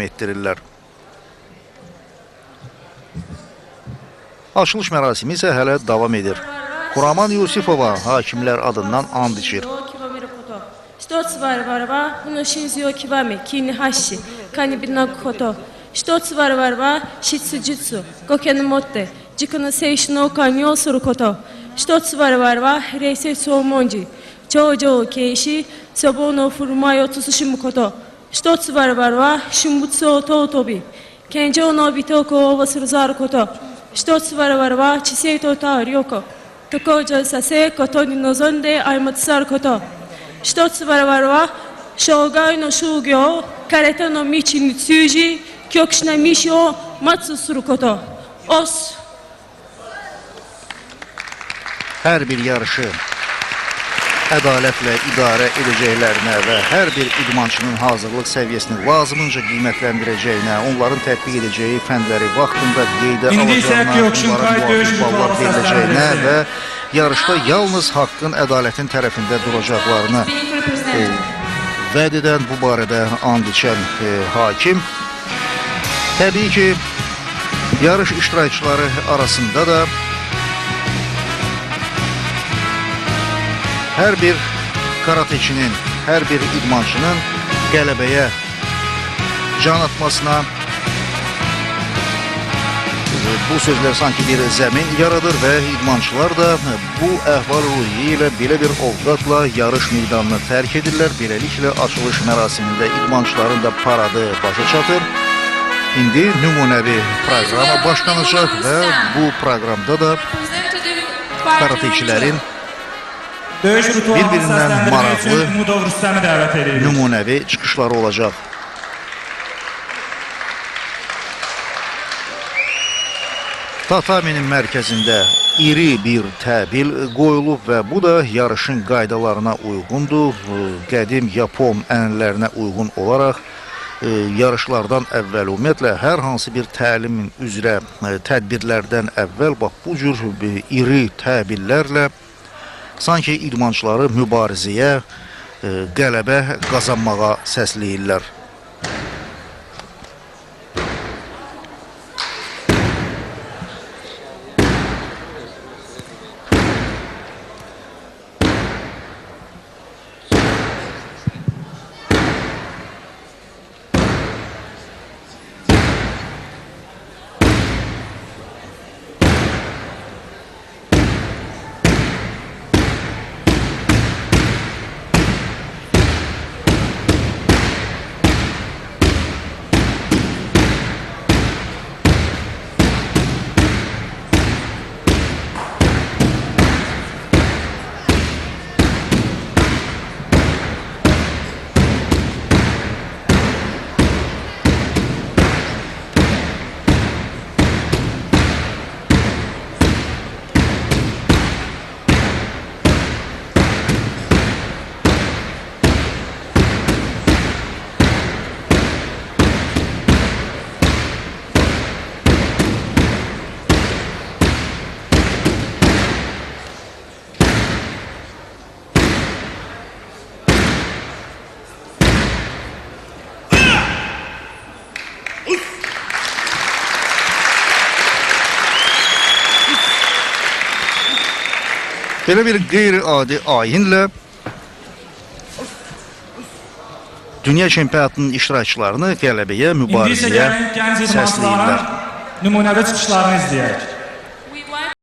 etdirirlər. Açılış mərasimi isə hələ davam edir. Xuraman Yusifova hakimlər adından and içir. 一つ我々はこの真髄を極め、金に発し、神にびなくこと。一つ我々は質術、語権をもって軸の聖書の管理をすること。一つ我々は礼節を重んじ、長女を敬し、祖母の振る舞いを慎むこと。一つ我々は神仏を尊び、健常の美徳を応募するざること。一つ我々は知性と他を良好、と向上させことに臨んで歩つざること。一つ我々は生涯の修行、彼との道に通じ、極致な道を待つすること。Hər bir yarışı ədalətlə idarə edəcəklərinə və hər bir idmançının hazırlıq səviyyəsini lazımınca qiymətləndirəcəyinə, onların tətbiq edəcəyi fəndləri vaxtında qeydə alacağına, onların müvafiq ballar veriləcəyinə və yarışda yalnız haqqın, ədalətin tərəfində duracaqlarını vəd edən, bu barədə and içən hakim. Təbii ki, yarış iştirakçıları arasında da hər bir karateçinin, hər bir idmançının qələbəyə can atmasına bu sözlər sanki bir zəmin yaradır və idmançılar da bu əhval-ruhiyyə ilə belə bir ovqatla yarış meydanını tərk edirlər. Beləliklə açılış mərasimində idmançıların da paradı başa çatır. İndi nümunəvi proqrama başlanacaq və bu proqramda da karateçilərin bir-birindən maraqlı nümunəvi çıxışları olacaq. Tataminin mərkəzində iri bir təbil qoyulub və bu da yarışın qaydalarına uyğundur. Qədim Yapon ənənələrinə uyğun olaraq yarışlardan əvvəl ümumiyyətlə hər hansı bir təlimin üzrə tədbirlərdən əvvəl bax bu cür iri təbillərlə sanki idmançıları mübarizəyə, qələbə qazanmağa səsləyirlər. Belə bir qeyri-adi ayinlə dünya çempionatının iştirakçılarını qələbəyə, mübarizəyə səsləyirlər. Nümunəvi çıxışlarını izləyək.